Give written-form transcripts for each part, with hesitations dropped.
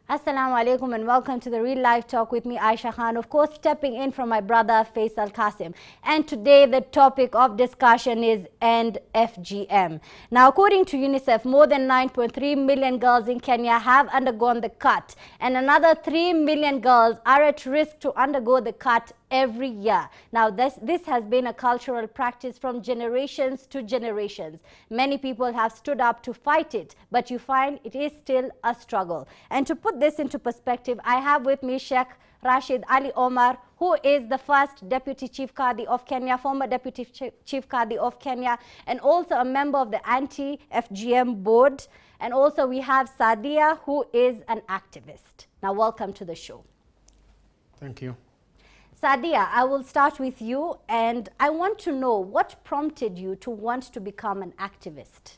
Assalamu alaikum and welcome to the Real Life Talk with me, Aisha Khan. Of course, stepping in from my brother, Faisal Kassim. And today the topic of discussion is End FGM. Now, according to UNICEF, more than 9.3 million girls in Kenya have undergone the cut. And another 3 million girls are at risk to undergo the cut every year. Now, this has been a cultural practice from generations to generations. Many people have stood up to fight it, but you find it is still a struggle. And to put this into perspective, I have with me Sheikh Rashid Ali Omar, who is the first Deputy Chief Qadi of Kenya, former Deputy Chief Qadi of Kenya, and also a member of the Anti-FGM Board. And also we have Sadiya, who is an activist. Now, welcome to the show. Thank you. Sadiya, I will start with you, and I want to know what prompted you to want to become an activist.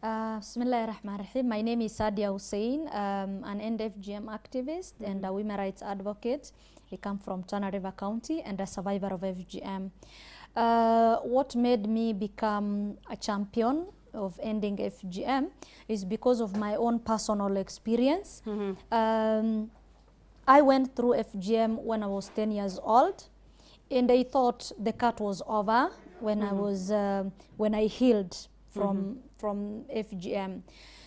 Bismillahirrahmanirrahim. My name is Sadiya Hussein. An End-FGM activist and a women's rights advocate. I come from Tana River County and a survivor of FGM. What made me become a champion of ending FGM is because of my own personal experience. I went through FGM when I was 10 years old, and I thought the cut was over when I was when I healed from FGM.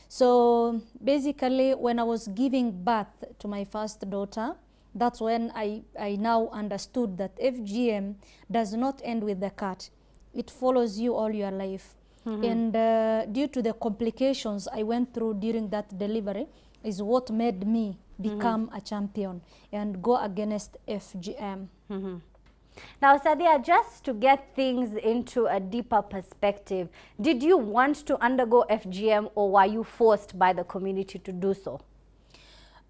So basically, when I was giving birth to my first daughter, that's when I now understood that FGM does not end with the cut. It follows you all your life. And due to the complications I went through during that delivery is what made me become a champion and go against FGM. Now, Sadiya, just to get things into a deeper perspective, did you want to undergo FGM or were you forced by the community to do so?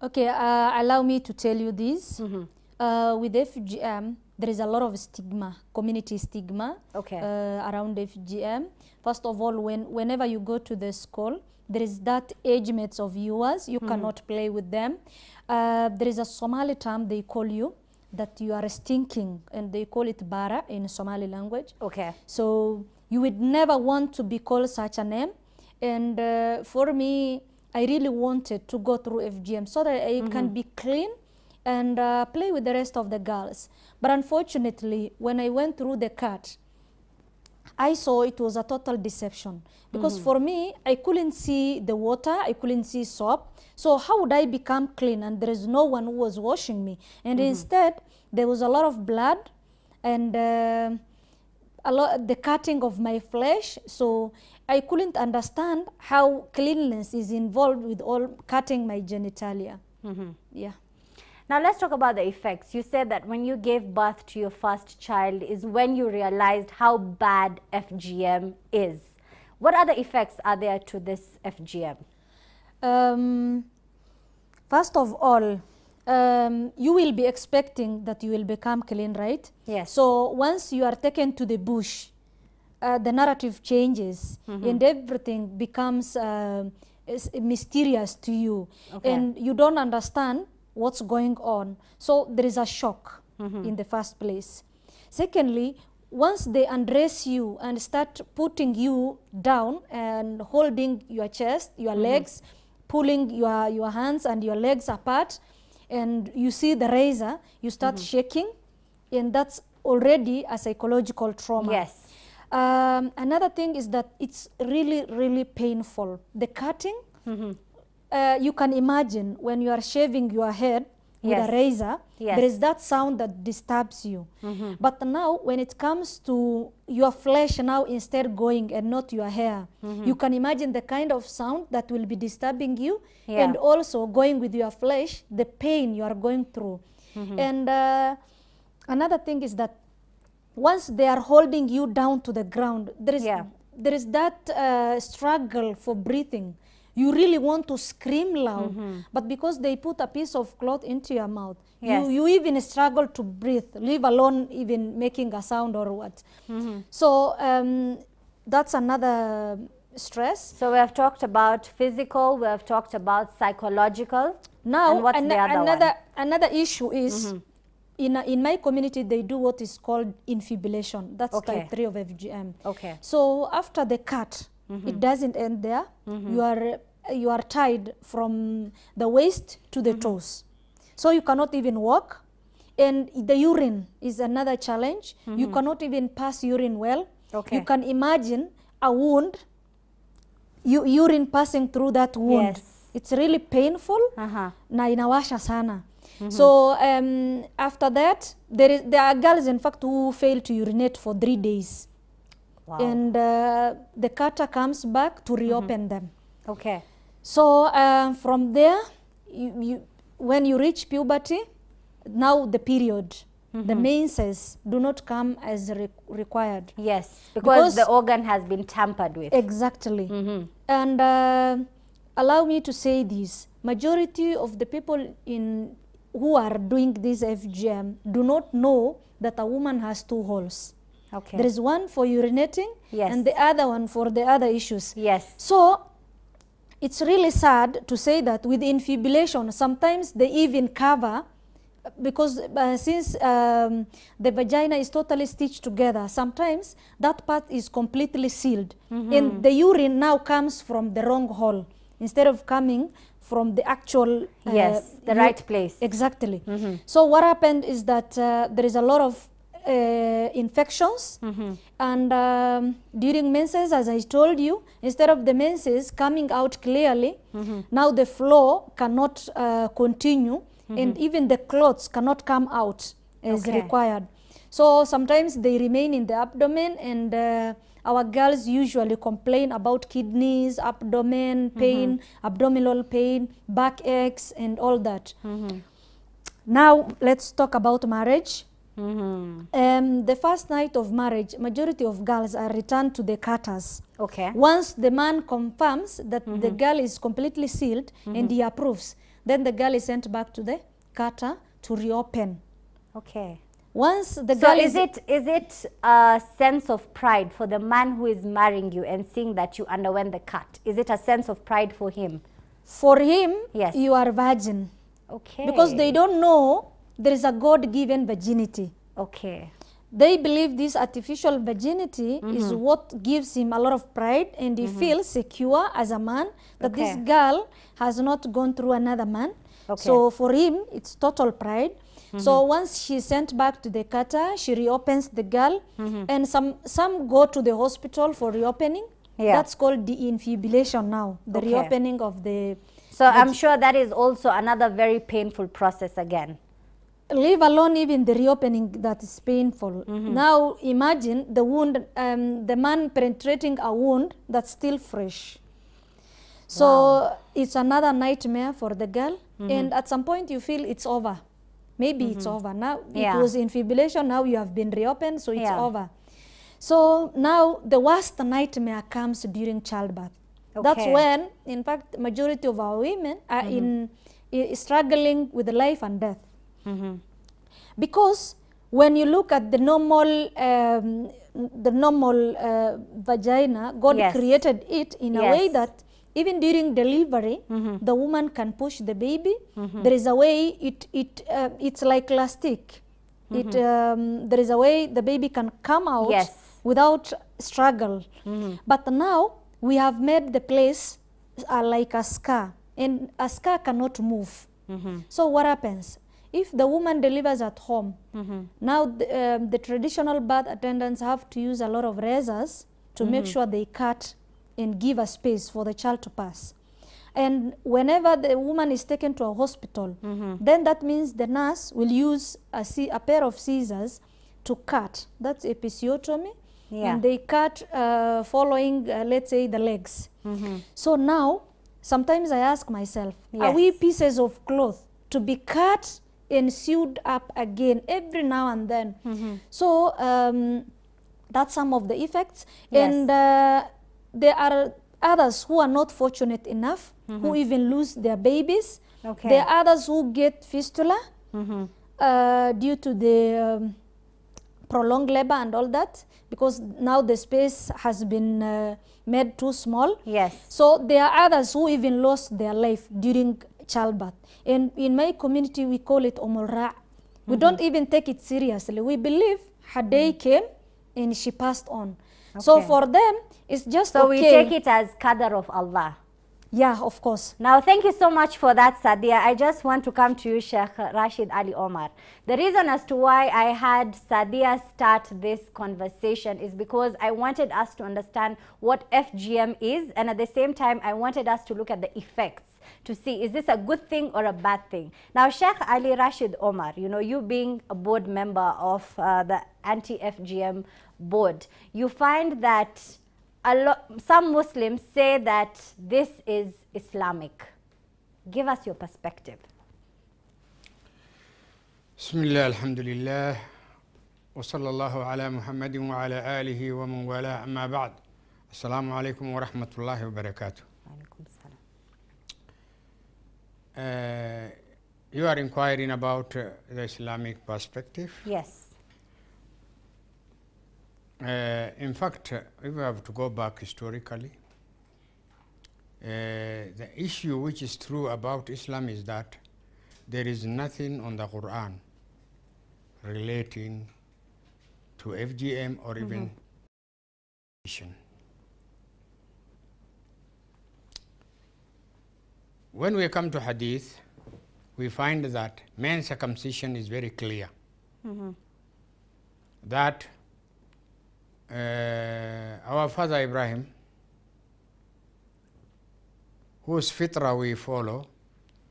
Okay, allow me to tell you this. With FGM, there is a lot of stigma, community stigma around FGM. First of all, whenever you go to the school, there is that age mates of yours, you cannot play with them. There is a Somali term they call you, that you are stinking, and they call it bara in Somali language. So you would never want to be called such a name. And for me, I really wanted to go through FGM so that I can be clean and play with the rest of the girls. But unfortunately, when I went through the cut, I saw it was a total deception. Because for me, I couldn't see the water, I couldn't see soap. So how would I become clean? And there is no one who was washing me. And instead, there was a lot of blood and the cutting of my flesh. So I couldn't understand how cleanliness is involved with all cutting my genitalia. Yeah. Now, let's talk about the effects. You said that when you gave birth to your first child is when you realized how bad FGM is. What other effects are there to this FGM? First of all, you will be expecting that you will become clean, right? Yes. So once you are taken to the bush, the narrative changes and everything becomes mysterious to you. And you don't understand what's going on. So there is a shock in the first place. Secondly, once they undress you and start putting you down and holding your chest, your legs, pulling your hands and your legs apart, and you see the razor, you start shaking, and that's already a psychological trauma. Yes. Another thing is that it's really, really painful. The cutting, you can imagine when you are shaving your head with a razor, there is that sound that disturbs you. But now when it comes to your flesh now instead going and not your hair, you can imagine the kind of sound that will be disturbing you and also going with your flesh, the pain you are going through. And another thing is that once they are holding you down to the ground, there is that struggle for breathing. You really want to scream loud, but because they put a piece of cloth into your mouth, you even struggle to breathe, leave alone even making a sound or what. So that's another stress. So we have talked about physical, we have talked about psychological. Now, and what's the other one? Another issue is, in my community, they do what is called infibulation. That's type 3 of FGM. So after the cut, it doesn't end there. You are you are tied from the waist to the toes. So you cannot even walk. And the urine is another challenge. You cannot even pass urine well. You can imagine a wound, urine passing through that wound. It's really painful. Na inawasha sana. So after that, there are girls, in fact, who fail to urinate for 3 days. Wow. And the cutter comes back to reopen them. Okay. So from there, when you reach puberty, now the period, the menses do not come as required. Yes, because the organ has been tampered with. Exactly. And allow me to say this, majority of the people who are doing this FGM do not know that a woman has 2 holes. Okay. There is one for urinating and the other one for the other issues. Yes. So it's really sad to say that with infibulation, sometimes they even cover, because since the vagina is totally stitched together, sometimes that part is completely sealed. And the urine now comes from the wrong hole instead of coming from the actual... the right place. Exactly. So what happened is that there is a lot of infections, and during menses, as I told you, instead of the menses coming out clearly, now the flow cannot continue, and even the clothes cannot come out as required. So sometimes they remain in the abdomen, and our girls usually complain about kidneys, abdomen pain, abdominal pain, back aches, and all that. Now let's talk about marriage. The first night of marriage, majority of girls are returned to the cutters. Okay. Once the man confirms that the girl is completely sealed and he approves, then the girl is sent back to the cutter to reopen. Okay. Once the girl is it a sense of pride for the man who is marrying you and seeing that you underwent the cut? Is it a sense of pride for him? For him, yes, you are virgin. Okay. Because they don't know there is a God-given virginity. Okay. They believe this artificial virginity is what gives him a lot of pride, and he feels secure as a man that this girl has not gone through another man. Okay. So for him, it's total pride. So once she's sent back to the cutter, she reopens the girl, and some go to the hospital for reopening. That's called the infibulation now, the reopening of the... So I'm sure that is also another very painful process again. Leave alone even the reopening that is painful. Now imagine the wound, the man penetrating a wound that's still fresh. So it's another nightmare for the girl, and at some point you feel it's over. Maybe it's over. Now it was infibulation, now you have been reopened, so it's over. So now the worst nightmare comes during childbirth. That's when, in fact, majority of our women are struggling with life and death. Because when you look at the normal vagina, God created it in a way that even during delivery, the woman can push the baby. There is a way it's like elastic. There is a way the baby can come out without struggle. But now we have made the place like a scar, and a scar cannot move. So what happens? If the woman delivers at home, now the traditional birth attendants have to use a lot of razors to make sure they cut and give a space for the child to pass. And whenever the woman is taken to a hospital, then that means the nurse will use a pair of scissors to cut. That's episiotomy. And they cut following, let's say, the legs. So now, sometimes I ask myself, are we pieces of cloth to be cut and sewed up again every now and then? So that's some of the effects. And there are others who are not fortunate enough, who even lose their babies. There are others who get fistula due to the prolonged labor and all that, because now the space has been made too small. So there are others who even lost their life during childbirth. And in my community, we call it umulra. We don't even take it seriously. We believe her day came and she passed on. So for them, it's just so we take it as qadar of Allah. Yeah, of course. Now, thank you so much for that, Sadiya. I just want to come to you, Sheikh Rashid Ali Omar. The reason as to why I had Sadiya start this conversation is because I wanted us to understand what FGM is, and at the same time, I wanted us to look at the effects to see, is this a good thing or a bad thing? Now, Sheikh Ali Rashid Omar, you know, you being a board member of the anti-FGM board, you find that some Muslims say that this is Islamic. Give us your perspective. Bismillah, alhamdulillah, wa sallallahu ala Muhammadin wa ala alihi wa man wala amma ba'd. Assalamu alaikum wa rahmatullahi wa barakatuh. You are inquiring about the Islamic perspective? Yes. In fact, if we have to go back historically, the issue which is true about Islam is that there is nothing on the Quran relating to FGM or even when we come to Hadith, we find that man's circumcision is very clear. That our father Ibrahim, whose fitrah we follow,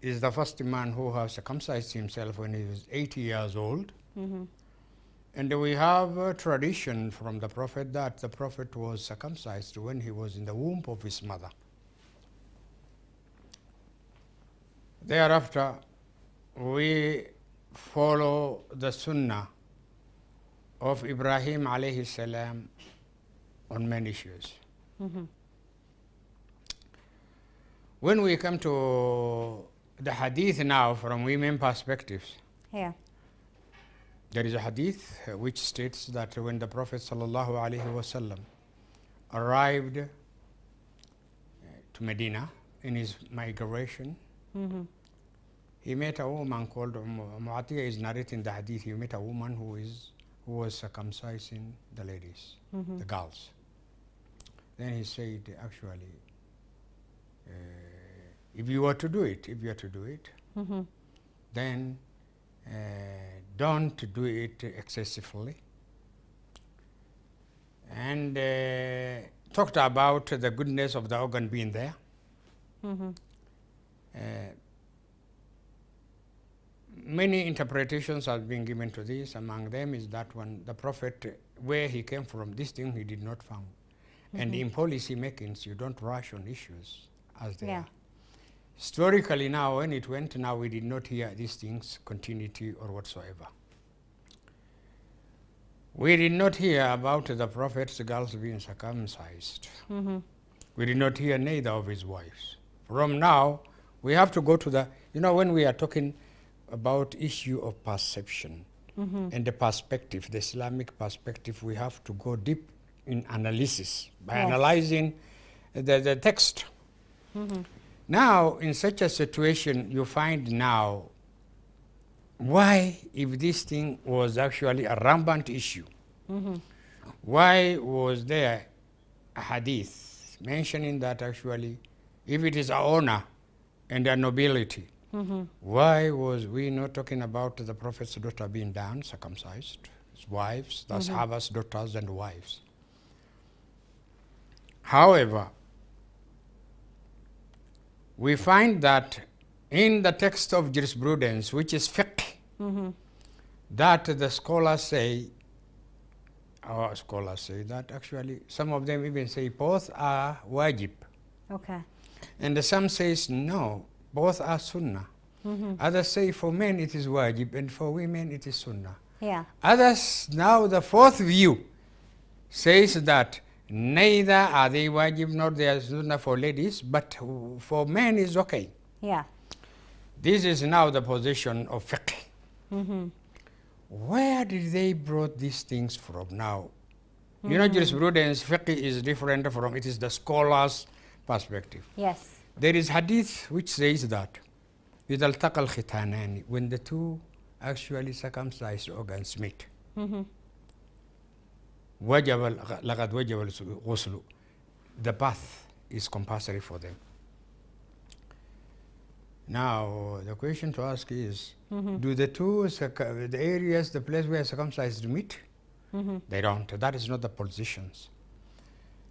is the first man who has circumcised himself when he was 80 years old. And we have a tradition from the Prophet that the Prophet was circumcised when he was in the womb of his mother. Thereafter, we follow the Sunnah of Ibrahim alayhi salam on many issues. When we come to the hadith now from women perspectives, there is a hadith which states that when the Prophet sallallahu alaihi wasallam arrived to Medina in his migration, he met a woman called Mu'atiyah is narrating the hadith. He met a woman who was circumcising the ladies, the girls. Then he said, actually, if you were to do it, then don't do it excessively. And talked about the goodness of the organ being there. Many interpretations have been given to this. Among them is that one, the Prophet, where he came from, this thing he did not found. And in policy makings, you don't rush on issues as they are. Historically now, when it went, now we did not hear these things, continuity or whatsoever. We did not hear about the Prophet's girls being circumcised. We did not hear neither of his wives. From now, we have to go to the, you know, when we are talking about issue of perception and the perspective, the Islamic perspective, we have to go deep in analysis by analyzing the text. Now, in such a situation, you find now why, if this thing was actually a rampant issue, why was there a hadith mentioning that actually, if it is an honor and a nobility, why was we not talking about the Prophet's daughter being done, circumcised, his wives, the Sahaba's daughters and wives? However, we find that in the text of jurisprudence, which is fiqh, that the scholars say, our scholars say that actually, some of them even say both are wajib. And some says no, both are sunnah. Others say for men it is wajib and for women it is sunnah. Others, now the fourth view says that neither are they wajib nor they are sunnah for ladies, but for men is okay. This is now the position of fiqh. Where did they brought these things from now? You know, jurisprudence, fiqh is different from, it is the scholar's perspective. There is hadith which says that إذا التقى الختانان, when the two actually circumcised organs meet, لقد وجب الغسل, the bath is compulsory for them. Now, the question to ask is, do the two, the areas, the place where circumcised meet? They don't. That is not the positions.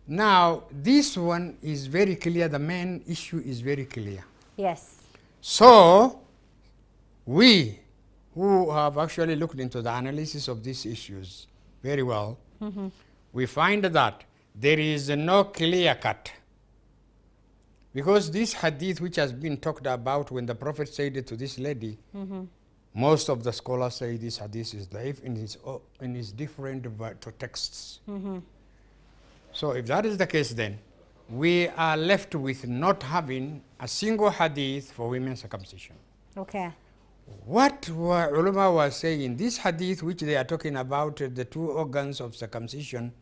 Now, this one is very clear. The main issue is very clear. Yes. So, we who have actually looked into the analysis of these issues very well, we find that there is no clear cut. Because this hadith which has been talked about when the Prophet said it to this lady, most of the scholars say this hadith is daif in its different texts. So if that is the case, then we are left with not having a single hadith for women's circumcision. Okay. What ulama was saying, this hadith which they are talking about, the two organs of circumcision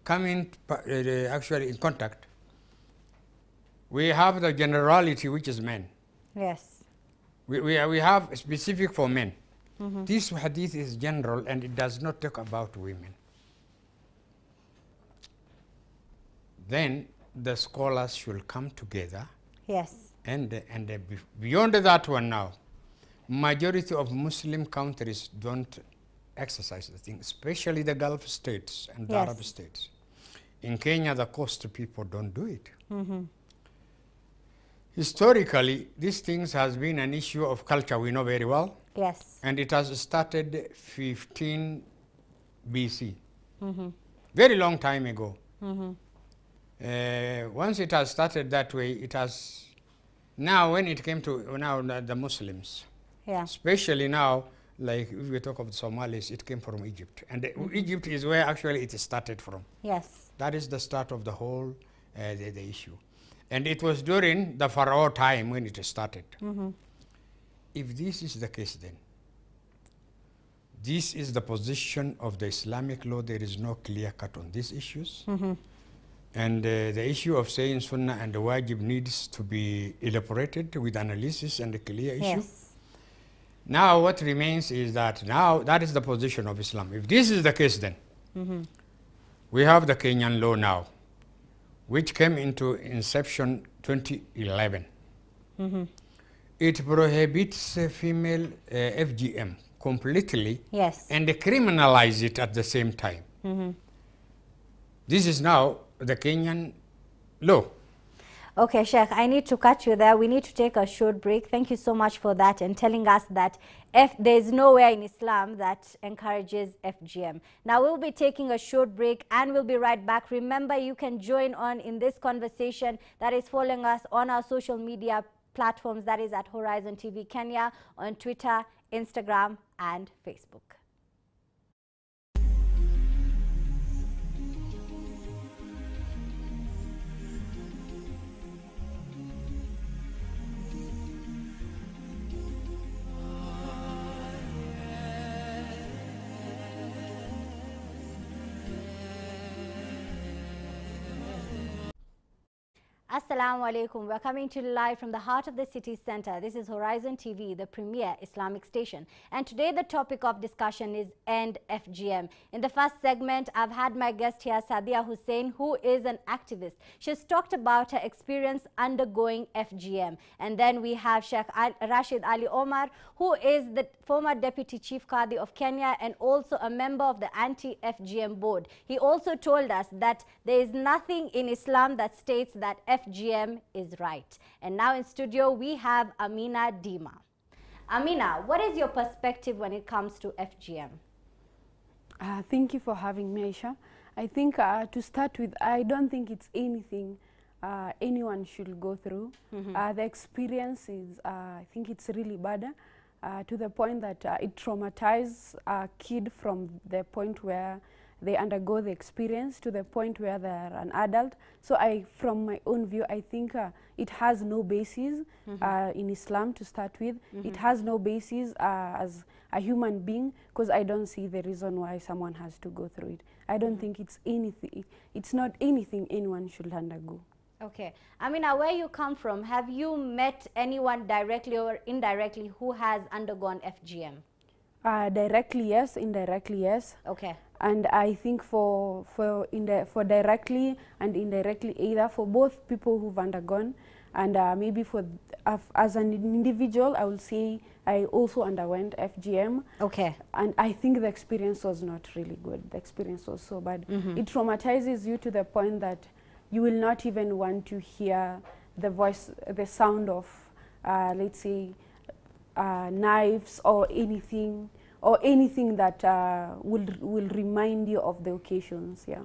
coming actually in contact, we have the generality which is men. Yes. We have specific for men. This hadith is general and it does not talk about women. Then the scholars should come together. Yes. And beyond that one now, majority of Muslim countries don't exercise the thing, especially the Gulf states and the Arab states. In Kenya, the coast people don't do it. Historically, these things has been an issue of culture, we know very well. Yes. And it has started 15 BC, very long time ago. Once it has started that way, it has, now when it came to now the Muslims, especially now, like if we talk of the Somalis, it came from Egypt. And Egypt is where actually it started from. Yes. That is the start of the whole the issue. And it was during the Pharaoh time when it started. If this is the case, then this is the position of the Islamic law. There is no clear cut on these issues. And the issue of saying Sunnah and the Wajib needs to be elaborated with analysis and a clear issue. Now what remains is that now that is the position of Islam. If this is the case, then we have the Kenyan law now, which came into inception 2011. It prohibits female FGM completely and criminalize it at the same time. This is now the Kenyan law. Okay, Sheikh, I need to cut you there. We need to take a short break. Thank you so much for that and telling us that there is nowhere in Islam that encourages FGM. Now, we'll be taking a short break and we'll be right back. Remember, you can join on in this conversation that is following us on our social media platforms, that is at Horizon TV Kenya, on Twitter, Instagram, and Facebook. Assalamu alaikum. We're coming to you live from the heart of the city center. This is Horizon TV, the premier Islamic station. And today the topic of discussion is End FGM. In the first segment, I've had my guest here, Sadiya Hussein, who is an activist. She's talked about her experience undergoing FGM. And then we have Sheikh Rashid Ali Omar, who is the former Deputy Chief Qadi of Kenya and also a member of the Anti-FGM Board. He also told us that there is nothing in Islam that states that FGM is right. And now in studio we have Amina Dima. Amina, what is your perspective when it comes to FGM? Thank you for having me, Aisha. I think to start with, I don't think it's anything anyone should go through. The experience is, I think it's really bad to the point that it traumatizes a kid from the point where they undergo the experience to the point where they're an adult. So from my own view, I think it has no basis in Islam to start with. It has no basis as a human being, because I don't see the reason why someone has to go through it. I don't think it's anything. It's not anything anyone should undergo. Okay. Amina, where you come from, have you met anyone directly or indirectly who has undergone FGM? Directly, yes. Indirectly, yes. Okay. And I think for directly and indirectly, either for both people who've undergone, And maybe for as an individual, I will say I also underwent FGM. Okay. And I think the experience was not really good. The experience was so bad. It traumatizes you to the point that you will not even want to hear the voice, the sound of, let's say, knives or anything that will remind you of the occasions. Yeah.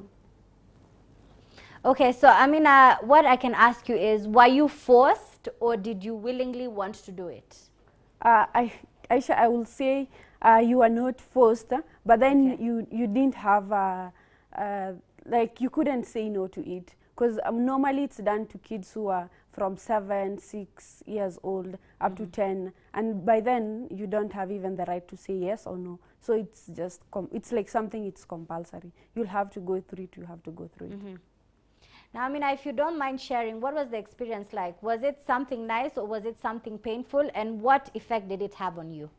Okay, so I mean, what I can ask you is, were you forced or did you willingly want to do it? Aisha, I will say you are not forced, but then you didn't have, like you couldn't say no to it. Because normally it's done to kids who are from 7, 6 years old up to 10. And by then you don't have even the right to say yes or no. So it's just, it's like something it's compulsory. You'll have to go through it, you have to go through it. Now, Amina, if you don't mind sharing, what was the experience like? Was it something nice or was it something painful? And what effect did it have on you?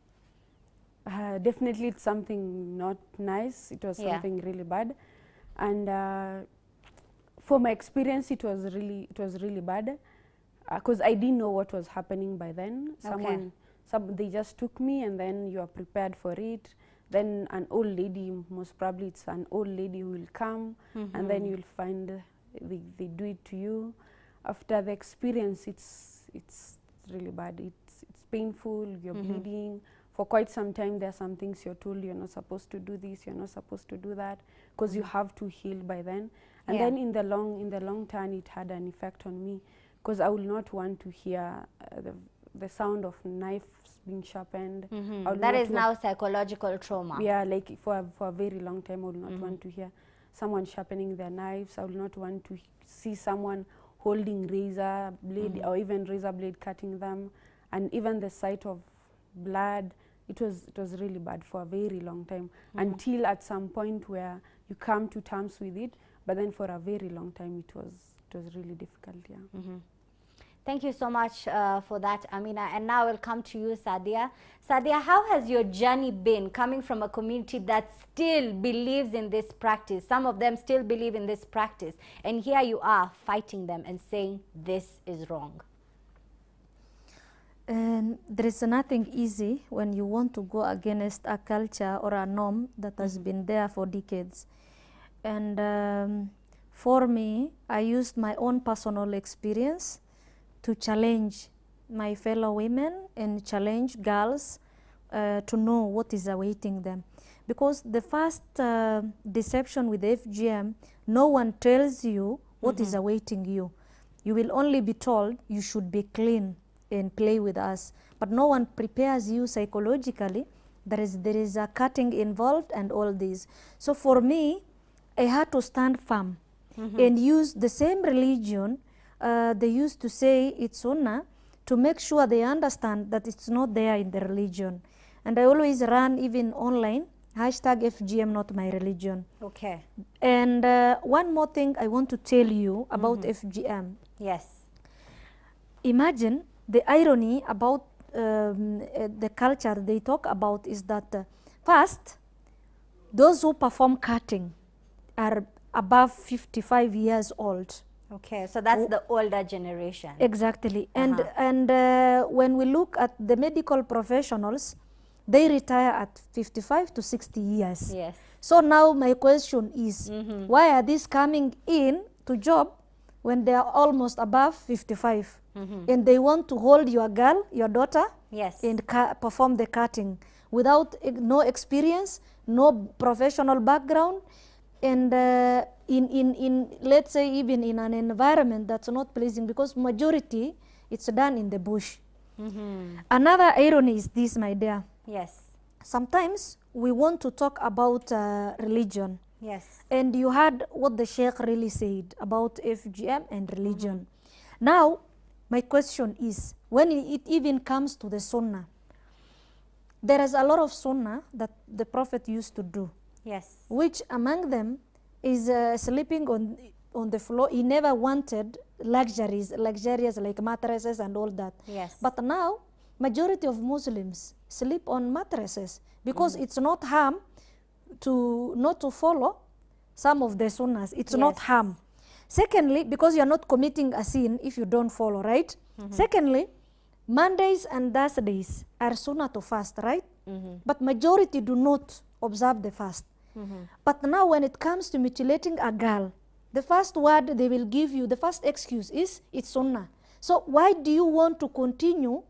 Definitely it's something not nice. It was something really bad. And for my experience, it was really bad. Because I didn't know what was happening by then. They just took me and then you are prepared for it. Then an old lady, most probably it's an old lady who will come and then you'll find they do it to you. After the experience, it's really bad. It's painful, you're bleeding. For quite some time, there are some things you're told you're not supposed to do this, you're not supposed to do that, because you have to heal by then. And then in the long term, it had an effect on me, because I will not want to hear the sound of knives being sharpened. That is now psychological trauma. Yeah, like for a very long time, I will not want to hear someone sharpening their knives. I will not want to see someone holding razor blade or even razor blade cutting them. And even the sight of blood, it was really bad for a very long time, until at some point where you come to terms with it. But then for a very long time, it was really difficult. Yeah. Thank you so much for that, Amina. And now I'll come to you, Sadiya. Sadiya, how has your journey been coming from a community that still believes in this practice? Some of them still believe in this practice. And here you are fighting them and saying this is wrong. And there is nothing easy when you want to go against a culture or a norm that has been there for decades. And for me, I used my own personal experience to challenge my fellow women and challenge girls to know what is awaiting them. Because the first deception with FGM, no one tells you what is awaiting you. You will only be told you should be clean and play with us. But no one prepares you psychologically. There is a cutting involved and all this. So for me, I had to stand firm and use the same religion they used to say it's sunnah, to make sure they understand that it's not there in the religion. And I always run, even online, #FGM not my religion. Okay. And one more thing I want to tell you about FGM. Yes. Imagine the irony about the culture they talk about is that first, those who perform cutting are above 55 years old. Okay, so that's the older generation. Exactly. And when we look at the medical professionals, they retire at 55 to 60 years. Yes. So now my question is, why are these coming in to job when they are almost above 55? And they want to hold your girl, your daughter, and perform the cutting without no experience, no professional background, and in let's say even in an environment that's not pleasing, because majority it's done in the bush. Another irony is this, my dear. Yes. Sometimes we want to talk about religion. Yes. And you heard what the Sheikh really said about FGM and religion. Now, my question is, when it even comes to the sunnah, there is a lot of sunnah that the Prophet used to do. Yes. Which among them is sleeping on the floor. He never wanted luxurious like mattresses and all that. Yes. But now, majority of Muslims sleep on mattresses because it's not harm to not to follow some of the sunnahs. It's not harm. Secondly, because you're not committing a sin if you don't follow, right? Secondly, Mondays and Thursdays are sunnah to fast, right? But majority do not observe the fast. But now when it comes to mutilating a girl, the first word they will give you, the first excuse is it's sunnah. So why do you want to continue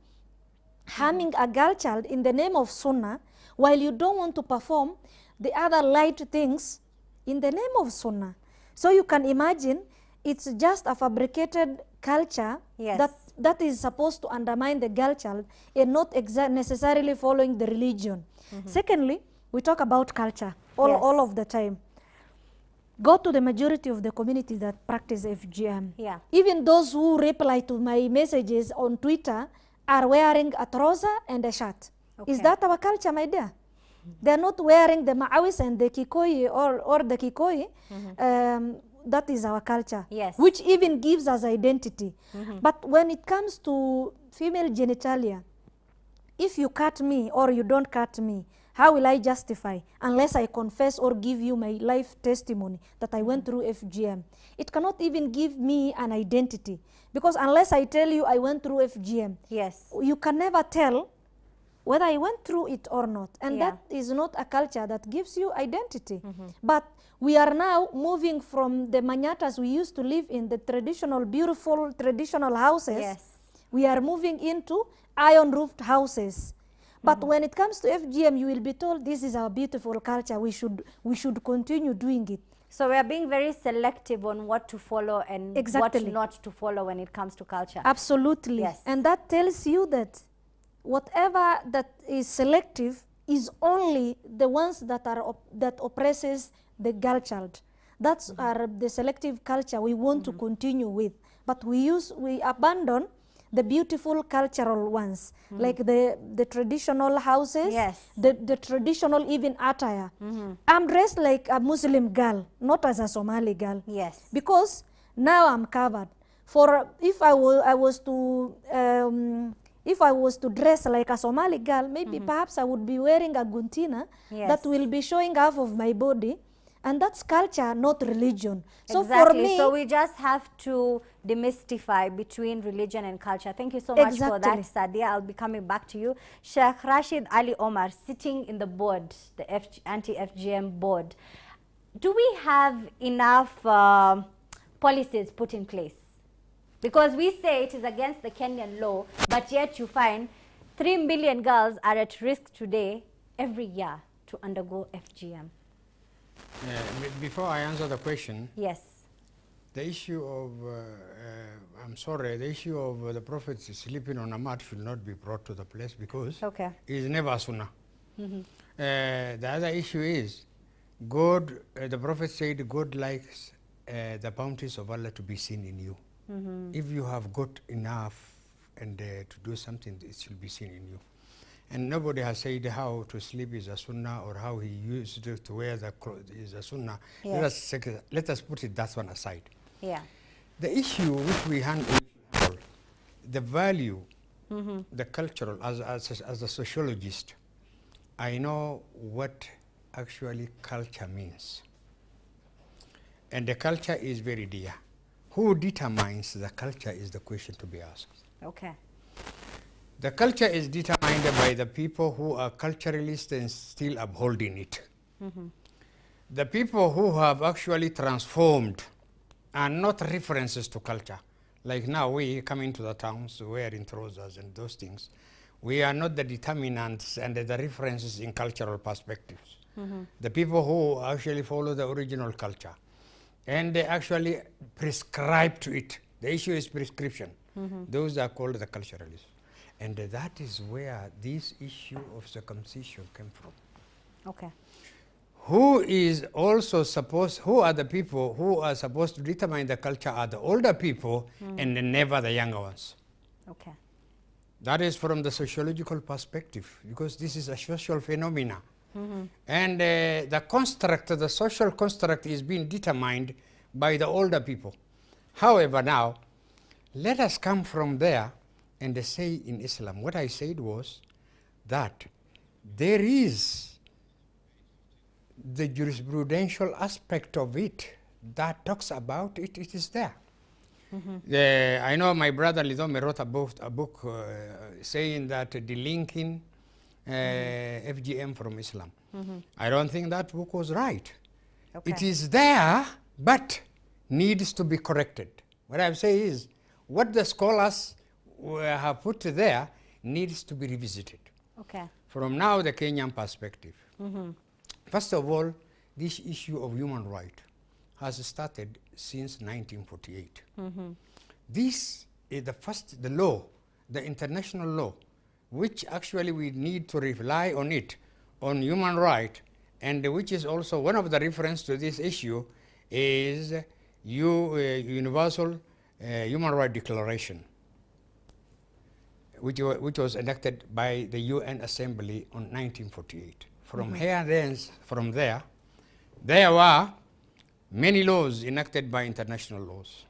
harming a girl child in the name of sunnah while you don't want to perform the other light things in the name of sunnah? So you can imagine it's just a fabricated culture that is supposed to undermine the girl child and not necessarily following the religion. Secondly, we talk about culture all of the time. Go to the majority of the communities that practice FGM. Even those who reply to my messages on Twitter are wearing a trouser and a shirt. Is that our culture, my dear? They're not wearing the ma'awis and the kikoi or the kikoi. That is our culture, which even gives us identity. But when it comes to female genitalia, if you cut me or you don't cut me, how will I justify unless I confess or give you my life testimony that I went through FGM? It cannot even give me an identity, because unless I tell you I went through FGM, you can never tell whether I went through it or not. And that is not a culture that gives you identity. But we are now moving from the manyatas we used to live in, the traditional, beautiful traditional houses. We are moving into iron-roofed houses. But when it comes to FGM, you will be told this is our beautiful culture. We should continue doing it. So we are being very selective on what to follow and what not to follow when it comes to culture. Absolutely. And that tells you that whatever that is selective is only the ones that are that oppresses the girl child. That's the selective culture we want to continue with. But we abandon the beautiful cultural ones, like the traditional houses, the traditional even attire. I'm dressed like a Muslim girl, not as a Somali girl. Because now I'm covered. For if I was to dress like a Somali girl, maybe perhaps I would be wearing a guntina that will be showing half of my body. And that's culture, not religion. So for me, so we just have to demystify between religion and culture. Thank you so much for that, Sadiya. I'll be coming back to you. Sheikh Rashid Ali Omar, sitting in the board, the anti-FGM board. Do we have enough policies put in place? Because we say it is against the Kenyan law, but yet you find 3 million girls are at risk today, every year, to undergo FGM. Before I answer the question, the issue of, the issue of the Prophet sleeping on a mat should not be brought to the place, because it is never sunnah. The other issue is, God, the Prophet said, God likes the bounties of Allah to be seen in you. If you have got enough and to do something, it should be seen in you. And nobody has said how to sleep is a sunnah or how he used to wear the clothes is a sunnah. Let us put it that one aside. The issue which we handle, the value, the cultural, as a sociologist, I know what actually culture means. And the culture is very dear. Who determines the culture is the question to be asked. The culture is determined by the people who are culturalists and still upholding it. The people who have actually transformed are not references to culture. Like now we come into the towns wearing trousers and those things. We are not the determinants and the references in cultural perspectives. The people who actually follow the original culture and they actually prescribe to it. The issue is prescription. Those are called the culturalists. And that is where this issue of circumcision came from. Who is also supposed, who are the people who are supposed to determine the culture are the older people and never the younger ones. That is from the sociological perspective, because this is a social phenomena. And the construct, the social construct is being determined by the older people. However, now, let us come from there and say in Islam, what I said was that there is the jurisprudential aspect of it that talks about it, it is there. I know my brother Lidome wrote a book saying that delinking FGM from Islam. I don't think that book was right. Okay. It is there, but needs to be corrected. What I say is, what the scholars have put there needs to be revisited. Okay. From now, the Kenyan perspective. First of all, this issue of human rights has started since 1948. This is the law, the international law, which actually we need to rely on it, on human rights, and which is also one of the reference to this issue is Universal Human Rights Declaration, which was enacted by the UN Assembly on 1948. From there, there were many laws enacted by international laws.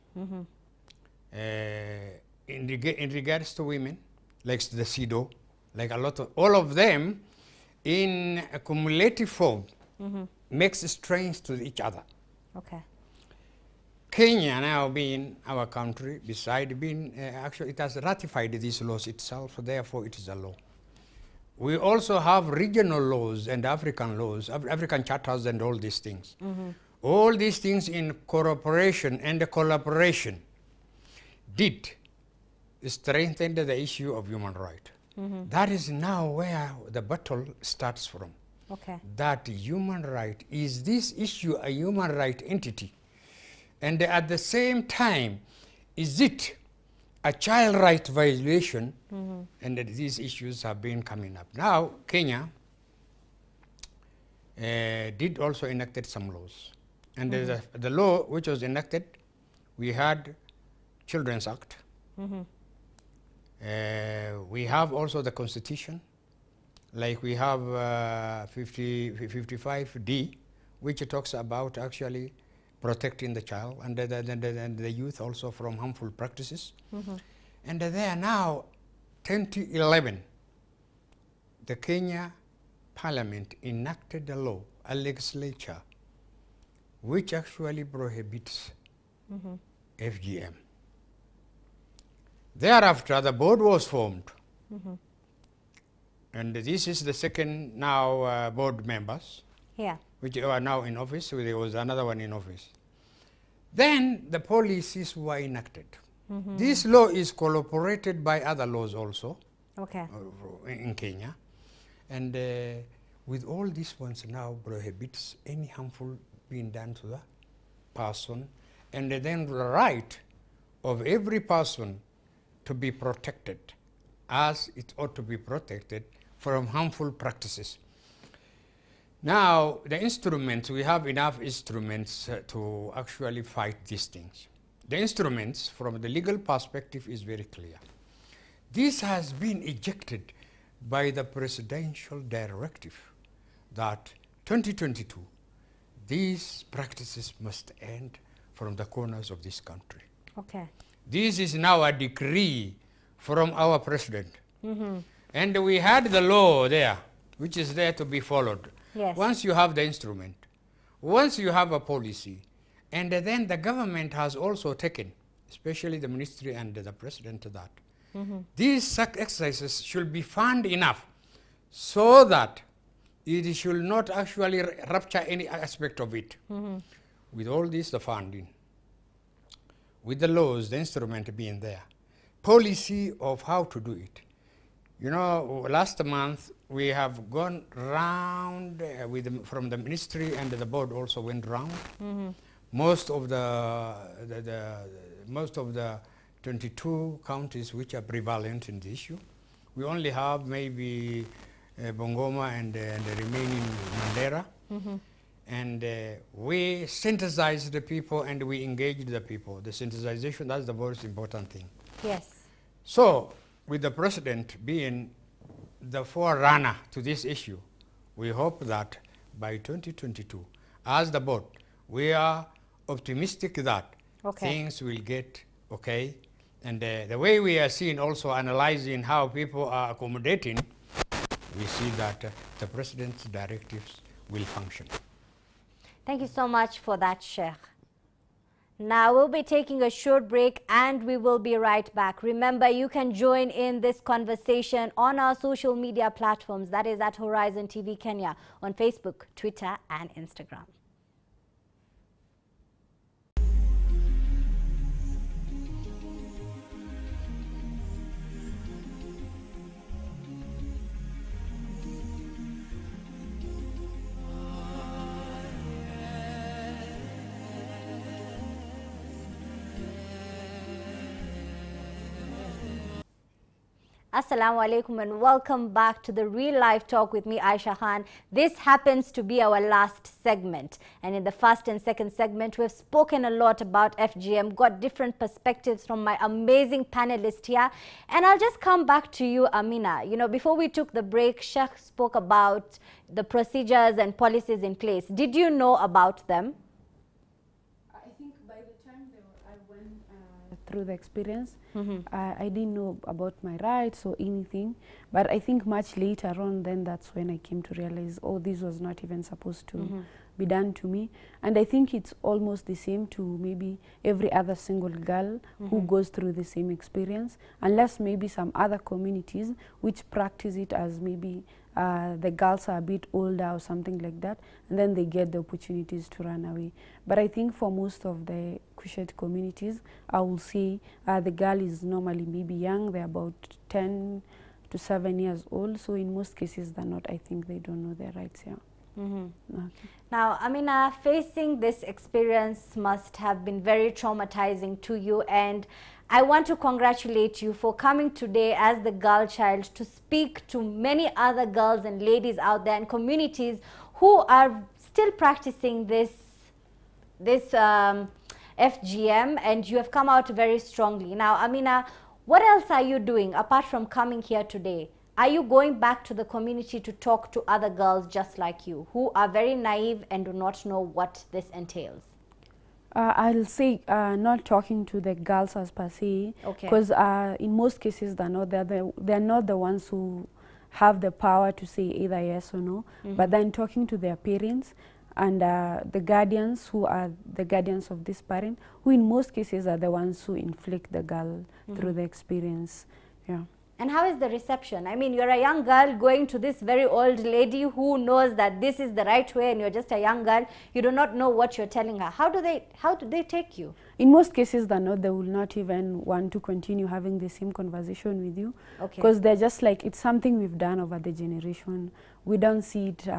In regards to women, like the CEDAW, like all of them, in a cumulative form, makes strength to each other. Okay. Kenya now being our country, beside being, actually it has ratified these laws itself, therefore it is a law. We also have regional laws and African laws, African charters and all these things. All these things in cooperation and collaboration did strengthen the issue of human rights. That is now where the battle starts from. Okay. That human right, is this issue a human right entity? And at the same time, is it a child right violation? And these issues have been coming up. Now, Kenya did also enacted some laws. And the law which was enacted, we had Children's Act. We have also the Constitution, like we have 55D, which talks about actually protecting the child and the youth also from harmful practices. And there now, 2011, the Kenya Parliament enacted a law, a legislature, which actually prohibits FGM. Thereafter, the board was formed. And this is the second now board members, which are now in office. So there was another one in office. Then the policies were enacted. This law is collaborated by other laws also in Kenya. And with all these ones now prohibits any harmful being done to the person, and then the right of every person to be protected as it ought to be protected from harmful practices. Now, the instruments, we have enough instruments to actually fight these things. The instruments from the legal perspective is very clear. This has been ejected by the presidential directive that 2022, these practices must end from the corners of this country. This is now a decree from our president. And we had the law there, which is there to be followed. Once you have the instrument, once you have a policy, and then the government has also taken, especially the ministry and the president, that these exercises should be funded enough so that it should not actually rupture any aspect of it. With all this, the funding, with the laws, the instrument being there, policy of how to do it. You know, last month we have gone round from the ministry, and the board also went round. Most of the 22 counties which are prevalent in the issue, we only have maybe Bungoma and the remaining Mandera. And we synthesize the people and we engage the people. The synthesization, that's the most important thing. So, with the president being the forerunner to this issue, we hope that by 2022, as the board, we are optimistic that things will get okay. And the way we are seeing, also analyzing how people are accommodating, we see that the president's directives will function. Thank you so much for that, Sheikh. Now we'll be taking a short break and we will be right back. Remember, you can join in this conversation on our social media platforms. That is at Horizon TV Kenya on Facebook, Twitter and Instagram. Assalamu alaikum and welcome back to the Real Life Talk with me, Aisha Khan. This happens to be our last segment. And in the first and second segment, we've spoken a lot about FGM, got different perspectives from my amazing panelists here. And I'll just come back to you, Amina. You know, before we took the break, Sheikh spoke about the procedures and policies in place. Did you know about them? I think by the time I went through the experience, I didn't know about my rights or anything, but I think much later on then that's when I came to realize, oh, this was not even supposed to be done to me. And I think it's almost the same to maybe every other single girl who goes through the same experience, unless maybe some other communities which practice it as maybe the girls are a bit older or something like that, and then they get the opportunities to run away. But I think for most of the Cushiite communities, I will say the girl is normally maybe young, they're about 10 to 7 years old, so in most cases they're not, I think they don't know their rights here. Okay. Now, Amina, facing this experience must have been very traumatizing to you, and I want to congratulate you for coming today as the girl child to speak to many other girls and ladies out there and communities who are still practicing this FGM, and you have come out very strongly. Now, Amina, what else are you doing apart from coming here today? Are you going back to the community to talk to other girls just like you who are very naive and do not know what this entails? I'll say not talking to the girls as per se, because in most cases they're not the ones who have the power to say either yes or no, but then talking to their parents and the guardians who are the guardians of this parent, who in most cases are the ones who inflict the girl through the experience. Yeah. And how is the reception? I mean, you're a young girl going to this very old lady who knows that this is the right way, and you're just a young girl. You do not know what you're telling her. How do they take you? In most cases, they will not even want to continue having the same conversation with you, because they're just like, it's something we've done over the generation. We don't see it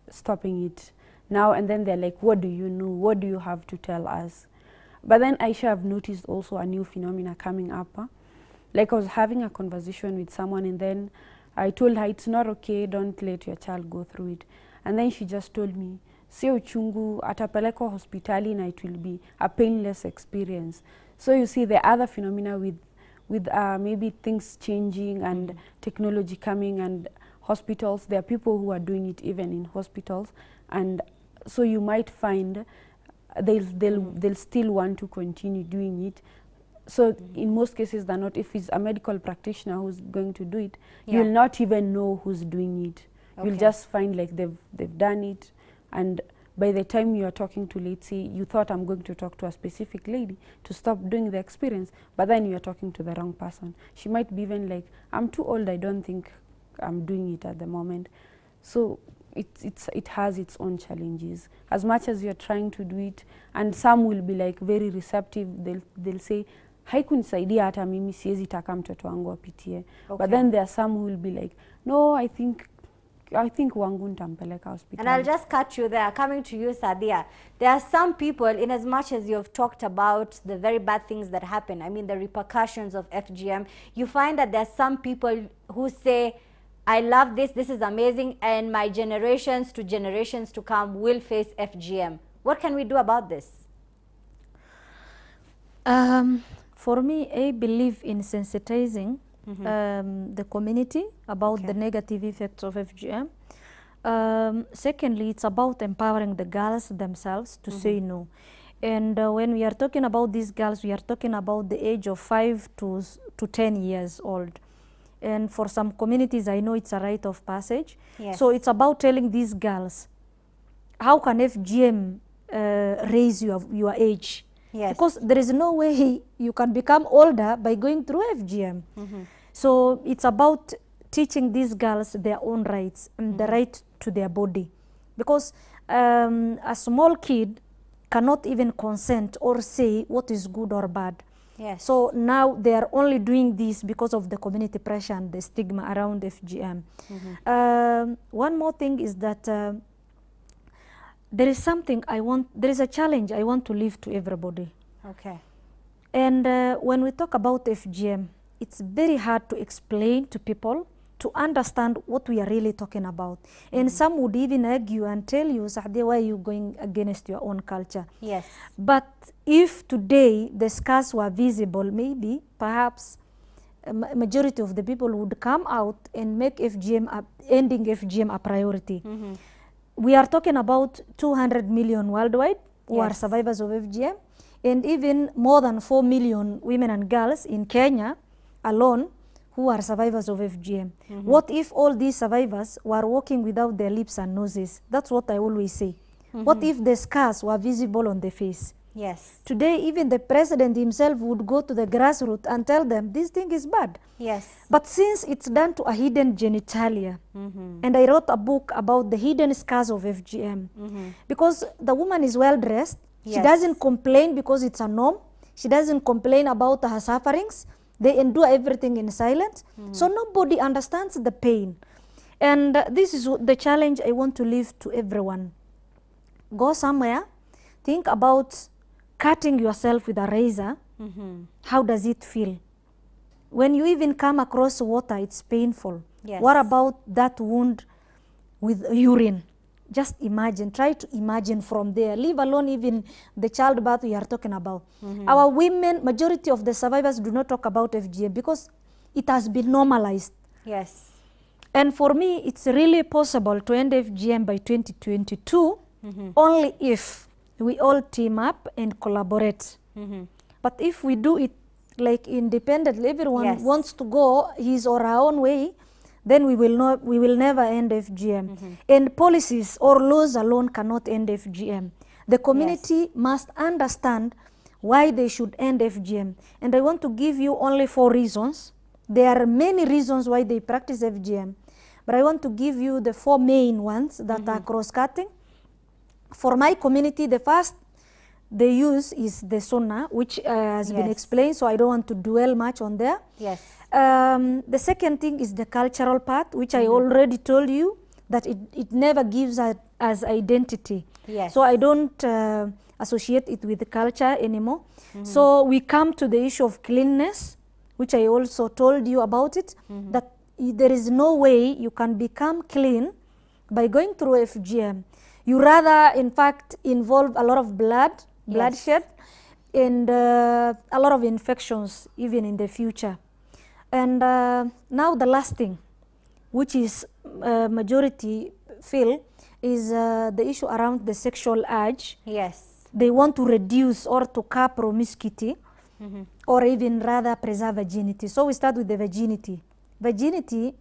stopping it now. And then they're like, what do you know? What do you have to tell us? But then Aisha, have noticed also a new phenomena coming up. Like I was having a conversation with someone, and then I told her it's not okay, don't let your child go through it. And then she just told me, sio uchungu, atapeleko hospitali na it will be a painless experience. So you see the other phenomena with maybe things changing and technology coming and hospitals, there are people who are doing it even in hospitals. And so you might find they'll still want to continue doing it. So in most cases, they're not. If it's a medical practitioner who's going to do it, you'll not even know who's doing it. You'll just find like they've done it, and by the time you are talking to, let's say, you thought I'm going to talk to a specific lady to stop doing the experience, but then you are talking to the wrong person. She might be even like, I'm too old, I don't think I'm doing it at the moment. So it has its own challenges. As much as you're trying to do it, and some will be like very receptive, they'll say, haikunisaidia hata mimi siwezi taka mtoto wangu apitie. But then there are some who will be like, no, I think wangu nitampeleka hospital. And I'll just cut you there. Coming to you, Sadiya, there are some people, in as much as you've talked about the very bad things that happen, I mean the repercussions of FGM, you find that there are some people who say, I love this, this is amazing, and my generations to come will face FGM. What can we do about this? For me, I believe in sensitizing the community about the negative effects of FGM. Secondly, it's about empowering the girls themselves to say no. And when we are talking about these girls, we are talking about the age of 5 to 10 years old. And for some communities, I know it's a rite of passage. Yes. So it's about telling these girls, how can FGM raise your age? Yes. Because there is no way you can become older by going through FGM. So it's about teaching these girls their own rights and the right to their body. Because a small kid cannot even consent or say what is good or bad. Yes. So now they are only doing this because of the community pressure and the stigma around FGM. One more thing is that there is a challenge I want to leave to everybody. Okay. And when we talk about FGM, it's very hard to explain to people to understand what we are really talking about. And some would even argue and tell you, Sadiya, why are you going against your own culture? Yes. But if today the scars were visible, maybe, perhaps, a majority of the people would come out and make ending FGM a priority. We are talking about 200 million worldwide who are survivors of FGM, and even more than 4 million women and girls in Kenya alone who are survivors of FGM. What if all these survivors were walking without their lips and noses? That's what I always say. What if the scars were visible on the face? Yes. Today, even the president himself would go to the grassroots and tell them, this thing is bad. Yes. But since it's done to a hidden genitalia, and I wrote a book about the hidden scars of FGM, because the woman is well dressed, she doesn't complain because it's a norm, she doesn't complain about her sufferings, they endure everything in silence, so nobody understands the pain. And this is the challenge I want to leave to everyone. Go somewhere, think about cutting yourself with a razor. How does it feel? When you even come across water, it's painful. Yes. What about that wound with urine? Just imagine, try to imagine from there, leave alone even the childbirth we are talking about. Our women, majority of the survivors do not talk about FGM because it has been normalized. Yes. And for me, it's really possible to end FGM by 2022 only if we all team up and collaborate. But if we do it like independently, everyone wants to go his or her own way, then we will never end FGM. And policies or laws alone cannot end FGM. The community must understand why they should end FGM. And I want to give you only 4 reasons. There are many reasons why they practice FGM, but I want to give you the 4 main ones that are cross-cutting. For my community, the first they use is the sunnah, which has been explained, so I don't want to dwell much on there. Yes. The second thing is the cultural part, which I already told you that it never gives us identity. Yes. So I don't associate it with the culture anymore. So we come to the issue of cleanliness, which I also told you about it, that there is no way you can become clean by going through FGM. You rather, in fact, involve a lot of bloodshed, and a lot of infections even in the future. And now the last thing, which is majority feel, is the issue around the sexual urge. Yes. They want to reduce or to curb promiscuity, or even rather preserve virginity. So we start with the virginity. Virginity,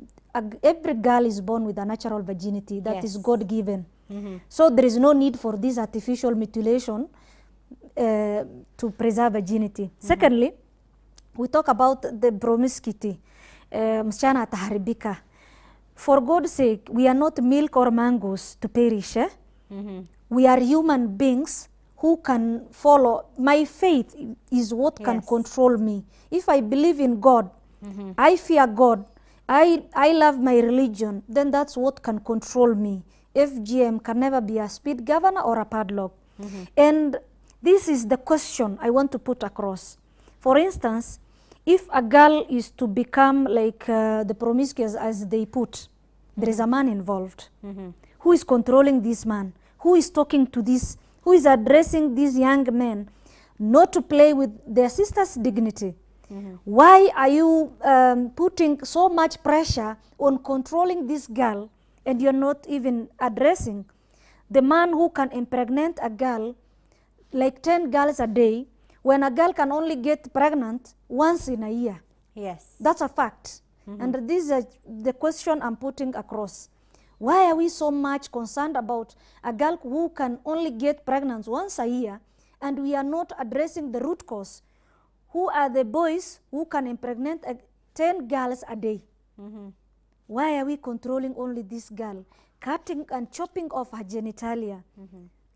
every girl is born with a natural virginity that is God-given. So there is no need for this artificial mutilation to preserve virginity. Secondly, we talk about the promiscuity. Msichana ataharibika. For God's sake, we are not milk or mangoes to perish. We are human beings who can follow. My faith is what can control me. If I believe in God, I fear God, I love my religion, then that's what can control me. FGM can never be a speed governor or a padlock. And this is the question I want to put across. For instance, if a girl is to become like the promiscuous as they put, there is a man involved. Who is controlling this man? Who is talking to this? Who is addressing these young men not to play with their sister's dignity? Why are you putting so much pressure on controlling this girl, and you're not even addressing the man who can impregnate a girl like 10 girls a day, when a girl can only get pregnant once in a year? Yes. That's a fact. And this is the question I'm putting across. Why are we so much concerned about a girl who can only get pregnant once a year, and we are not addressing the root cause. Who are the boys who can impregnate 10 girls a day? Why are we controlling only this girl? Cutting and chopping off her genitalia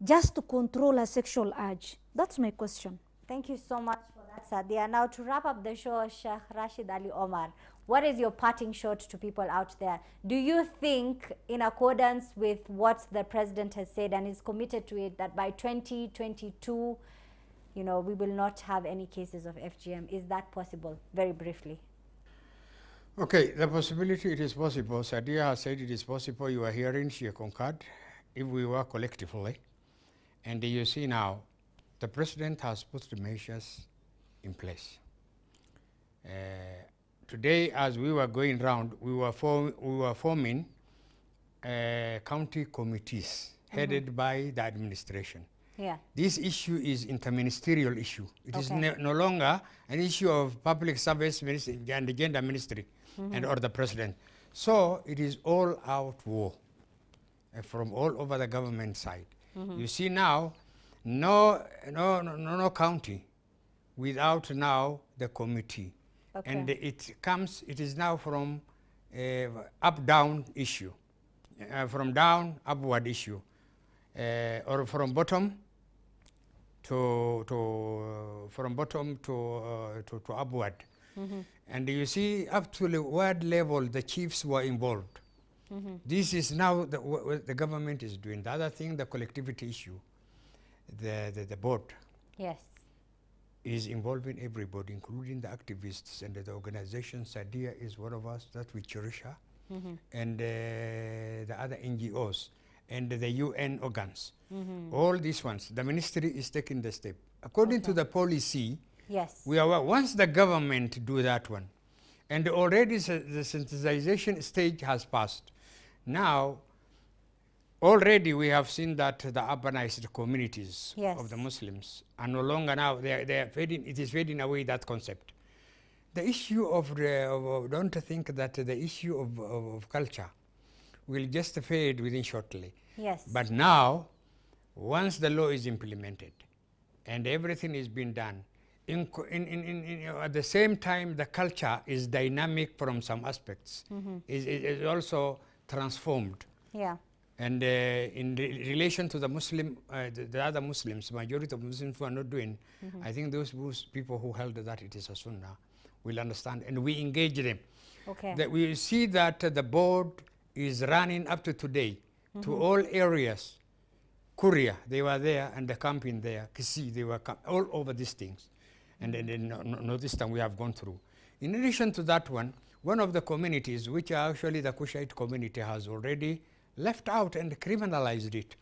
just to control her sexual urge. That's my question. Thank you so much for that, Sadiya. Now, to wrap up the show, Sheikh Rashid Ali Omar, what is your parting shot to people out there? Do you think, in accordance with what the president has said and is committed to it, that by 2022, you know, we will not have any cases of FGM? Is that possible? Very briefly. Okay, the possibility, it is possible. Sadiya has said it is possible. You are hearing, she concurred, if we work collectively. And you see now, the president has put the measures in place. Today, as we were going round, we were forming county committees headed by the administration. Yeah. This issue is interministerial issue. It is no longer an issue of public service ministry and the gender ministry and or the president. So it is all out war from all over the government side. You see now, no county without now the committee. And it is now from up-down issue, from down upward issue, or from bottom to upward. And you see, up to the ward level, the chiefs were involved. This is now what the government is doing. The other thing, the collectivity issue, the board. Yes. Is involving everybody, including the activists and the organization. Sadiya is one of us that we cherish her, and the other NGOs and the UN organs. All these ones, the ministry is taking the step. According to the policy, yes, we are, once the government do that one, and already the sensitization stage has passed. Now, already we have seen that the urbanized communities of the Muslims are no longer now, they are fading, it is fading away, that concept. The issue of, don't think that the issue of culture will just fade within shortly. Yes. But now, once the law is implemented and everything is being done, at the same time the culture is dynamic from some aspects, is also transformed. Yeah. And in relation to the Muslim, the other Muslims, majority of Muslims who are not doing, I think those people who held that it is a sunnah will understand, and we engage them. Okay. That we see that the board is running up to today to all areas. Korea, they were there, and the camping there. Kassim, they were all over these things. And then Northeastern we have gone through. In addition to that one of the communities, which are actually the Kushite community, has already left out and criminalized it.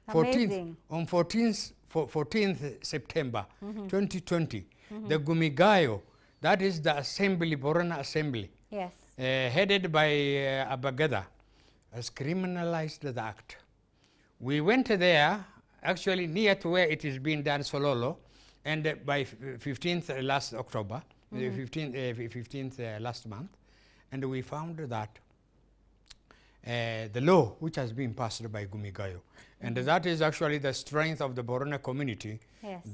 Amazing. On 14th September 2020, the Gumigayo, that is the assembly, Borana assembly, yes, headed by Abagada, has criminalized the act. We went there, actually near to where it is being done, Sololo, and by 15th last October, 15th last month, and we found that the law which has been passed by Gumigayo, and that is actually the strength of the Borana community,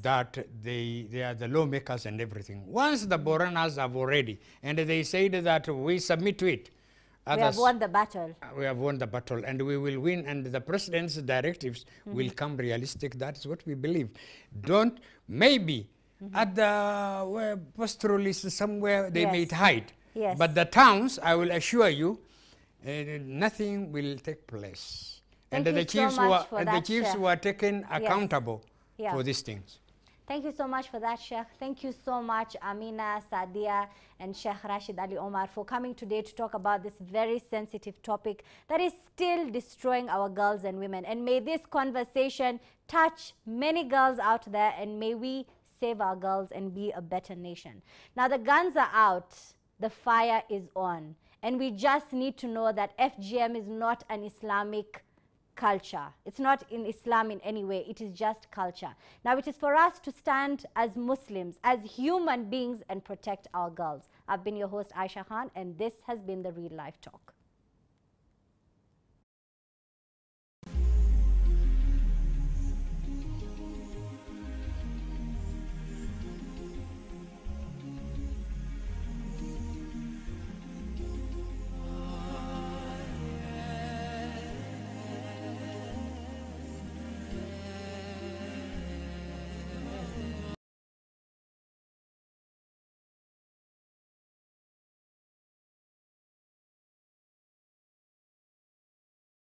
that they are the lawmakers and everything. Once the Boranas have already, and they said that we submit to it, we have won the battle. We have won the battle, and we will win, and the president's directives will come realistic. That is what we believe. Don't, maybe at the pastoralists somewhere they may hide, but the towns, I will assure you, nothing will take place. And the chiefs were taken accountable for these things. Thank you so much for that, Sheikh. Thank you so much, Amina, Sadiya, and Sheikh Rashid Ali Omar, for coming today to talk about this very sensitive topic that is still destroying our girls and women. And may this conversation touch many girls out there, and may we save our girls and be a better nation. Now, the guns are out, the fire is on, and we just need to know that FGM is not an Islamic culture. It's not in Islam in any way. It is just culture. Now, it is for us to stand as Muslims, as human beings, and protect our girls. I've been your host, Aisha Khan, and this has been the Real Life Talk.